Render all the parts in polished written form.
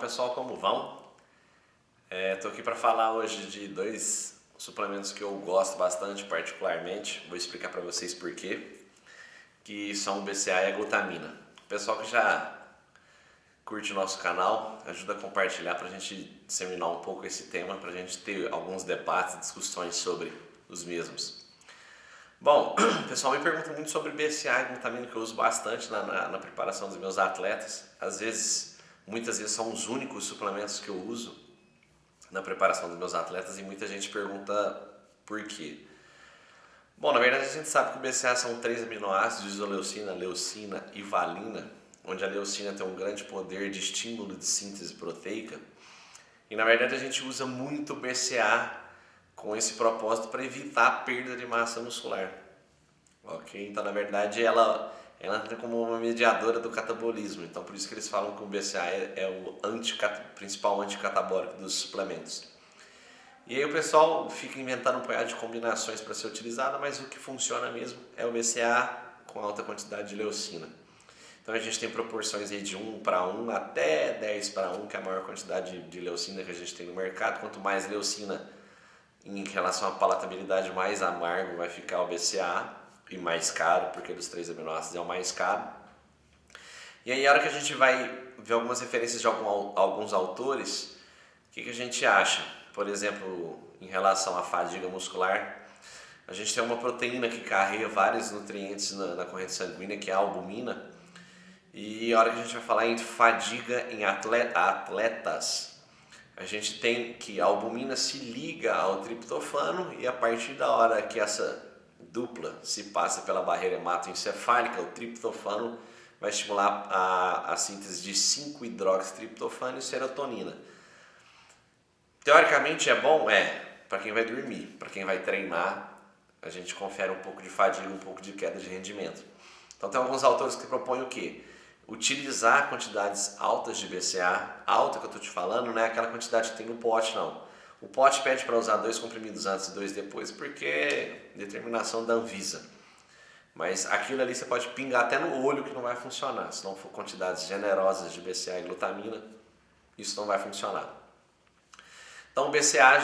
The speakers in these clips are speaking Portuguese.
pessoal, como vão? Estou aqui para falar hoje de dois suplementos que eu gosto bastante, particularmente. Vou explicar para vocês por quê. Que são o BCA e a glutamina. O pessoal que já curte o nosso canal, ajuda a compartilhar para a gente disseminar um pouco esse tema, para a gente ter alguns debates e discussões sobre os mesmos. Bom, o pessoal me pergunta muito sobre BCA e glutamina, que eu uso bastante na preparação dos meus atletas. Muitas vezes são os únicos suplementos que eu uso na preparação dos meus atletas e muita gente pergunta por quê. Bom, na verdade a gente sabe que o BCA são 3 aminoácidos, isoleucina, leucina e valina, onde a leucina tem um grande poder de estímulo de síntese proteica. E na verdade a gente usa muito o BCA com esse propósito para evitar a perda de massa muscular. Ok? Então na verdade ela entra como uma mediadora do catabolismo. Então por isso que eles falam que o BCA é o principal anticatabólico dos suplementos. E aí o pessoal fica inventando um punhado de combinações para ser utilizada, mas o que funciona mesmo é o BCA com alta quantidade de leucina. Então a gente tem proporções aí de 1:1 até 10:1, que é a maior quantidade de leucina que a gente tem no mercado. Quanto mais leucina em relação à palatabilidade, mais amargo vai ficar o BCA e mais caro, porque dos 3 aminoácidos é o mais caro. E aí a hora que a gente vai ver algumas referências de alguns autores, o que a gente acha? Por exemplo, em relação à fadiga muscular, a gente tem uma proteína que carrega vários nutrientes na corrente sanguínea, que é a albumina. E a hora que a gente vai falar em fadiga em atletas, a gente tem que a albumina se liga ao triptofano e a partir da hora que essa dupla se passa pela barreira hematoencefálica, o triptofano vai estimular a síntese de 5-hidroxitriptofano e serotonina. Teoricamente é bom? Para quem vai dormir. Para quem vai treinar, a gente confere um pouco de fadiga, um pouco de queda de rendimento. Então tem alguns autores que propõem o quê? Utilizar quantidades altas de BCA, alta que eu estou te falando, não é aquela quantidade que tem no pote não. O pote pede para usar 2 comprimidos antes e 2 depois, porque é determinação da Anvisa. Mas aquilo ali você pode pingar até no olho que não vai funcionar. Se não for quantidades generosas de BCA e glutamina, isso não vai funcionar. Então o BCA,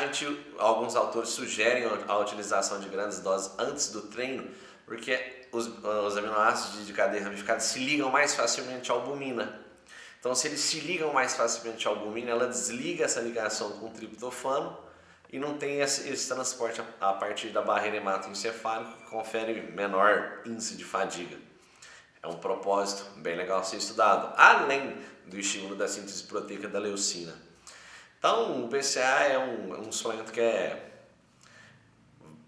alguns autores sugerem a utilização de grandes doses antes do treino, porque os aminoácidos de cadeia ramificada se ligam mais facilmente à albumina. Então se eles se ligam mais facilmente à albumina, ela desliga essa ligação com o triptofano e não tem esse transporte a partir da barreira hematoencefálica, que confere menor índice de fadiga. É um propósito bem legal a ser estudado, além do estímulo da síntese proteica da leucina. Então o BCA é um suplemento que é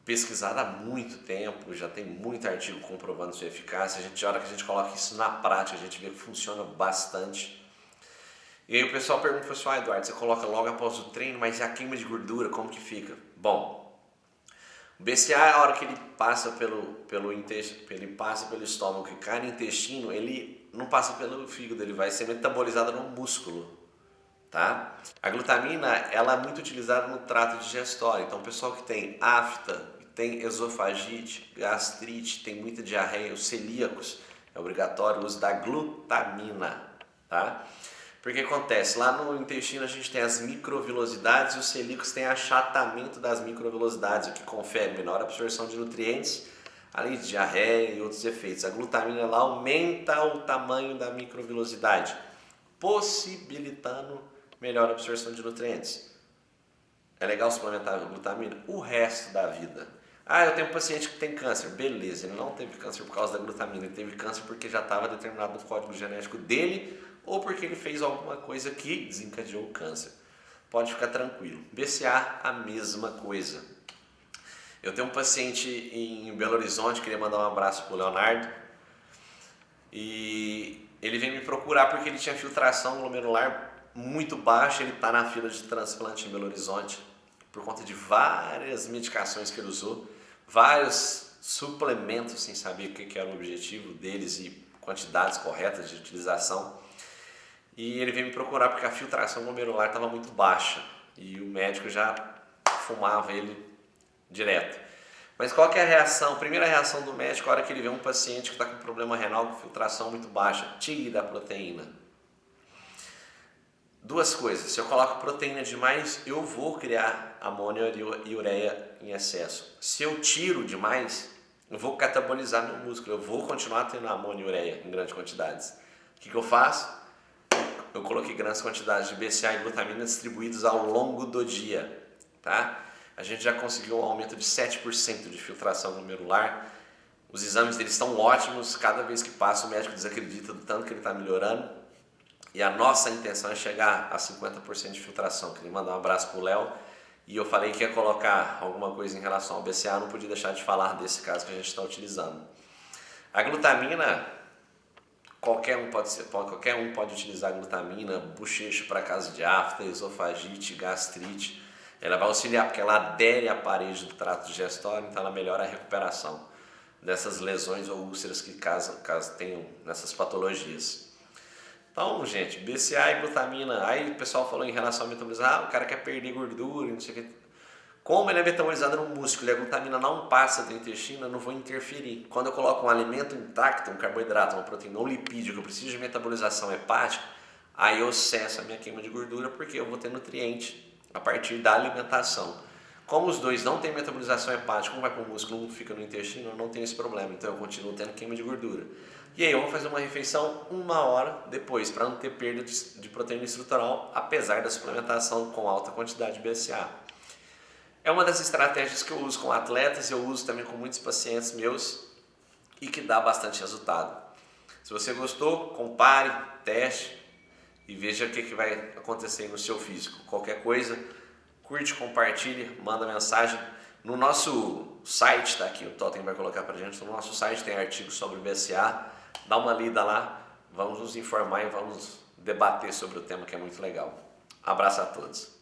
pesquisado há muito tempo, já tem muito artigo comprovando sua eficácia. A hora que a gente coloca isso na prática, a gente vê que funciona bastante. E aí o pessoal pergunta para o pessoal, Eduardo, você coloca logo após o treino, mas e a queima de gordura, como que fica? Bom, o BCA, a hora que ele passa pelo estômago e cai no intestino, ele não passa pelo fígado, ele vai ser metabolizado no músculo. Tá? A glutamina ela é muito utilizada no trato digestório, então o pessoal que tem afta, tem esofagite, gastrite, tem muita diarreia, os celíacos, é obrigatório o uso da glutamina. Tá? Porque acontece, lá no intestino a gente tem as microvilosidades e os celíacos têm achatamento das microvilosidades, o que confere menor absorção de nutrientes, além de diarreia e outros efeitos. A glutamina ela aumenta o tamanho da microvilosidade, possibilitando melhor absorção de nutrientes. É legal suplementar a glutamina? O resto da vida. Eu tenho um paciente que tem câncer. Beleza, ele não teve câncer por causa da glutamina, ele teve câncer porque já estava determinado no código genético dele ou porque ele fez alguma coisa que desencadeou o câncer. Pode ficar tranquilo. BCA, a mesma coisa. Eu tenho um paciente em Belo Horizonte, queria mandar um abraço para o Leonardo, e ele veio me procurar porque ele tinha filtração glomerular muito baixa, ele está na fila de transplante em Belo Horizonte por conta de várias medicações que ele usou, vários suplementos sem saber o que era o objetivo deles e quantidades corretas de utilização. E ele veio me procurar porque a filtração glomerular estava muito baixa e o médico já fumava ele direto. Mas qual que é a reação? A primeira reação do médico, a hora que ele vê um paciente que está com problema renal com filtração muito baixa, tira a proteína. Duas coisas, se eu coloco proteína demais, eu vou criar amônia e ureia em excesso. Se eu tiro demais, eu vou catabolizar meu músculo, eu vou continuar tendo amônia e ureia em grandes quantidades. O que eu faço? Eu coloquei grandes quantidades de BCA e glutamina distribuídos ao longo do dia, tá? A gente já conseguiu um aumento de 7% de filtração glomerular. Os exames deles estão ótimos, cada vez que passa o médico desacredita do tanto que ele está melhorando. E a nossa intenção é chegar a 50% de filtração. Queria mandar um abraço pro Léo. E eu falei que ia colocar alguma coisa em relação ao BCA, não podia deixar de falar desse caso que a gente está utilizando. A glutamina, qualquer um pode utilizar a glutamina, bochecho para caso de afta, esofagite, gastrite. Ela vai auxiliar porque ela adere à parede do trato digestório, então ela melhora a recuperação dessas lesões ou úlceras que caso tenham nessas patologias. Então, gente, BCA e glutamina, aí o pessoal falou em relação ao metabolismo, o cara quer perder gordura, não sei o que. Como ele é metabolizado no músculo e a glutamina não passa do intestino, eu não vou interferir. Quando eu coloco um alimento intacto, um carboidrato, uma proteína, um lipídio, que eu preciso de metabolização hepática, aí eu cesso a minha queima de gordura porque eu vou ter nutriente a partir da alimentação. Como os dois não têm metabolização hepática, um vai para o músculo, um fica no intestino, eu não tenho esse problema, então eu continuo tendo queima de gordura. E aí eu vou fazer uma refeição 1 hora depois, para não ter perda de proteína estrutural, apesar da suplementação com alta quantidade de BCA. É uma das estratégias que eu uso com atletas, eu uso também com muitos pacientes meus e que dá bastante resultado. Se você gostou, compare, teste e veja o que vai acontecer no seu físico. Qualquer coisa, curte, compartilhe, manda mensagem. No nosso site, tá aqui, o Totem vai colocar pra gente, no nosso site tem artigos sobre BCA, dá uma lida lá, vamos nos informar e vamos debater sobre o tema que é muito legal. Abraço a todos.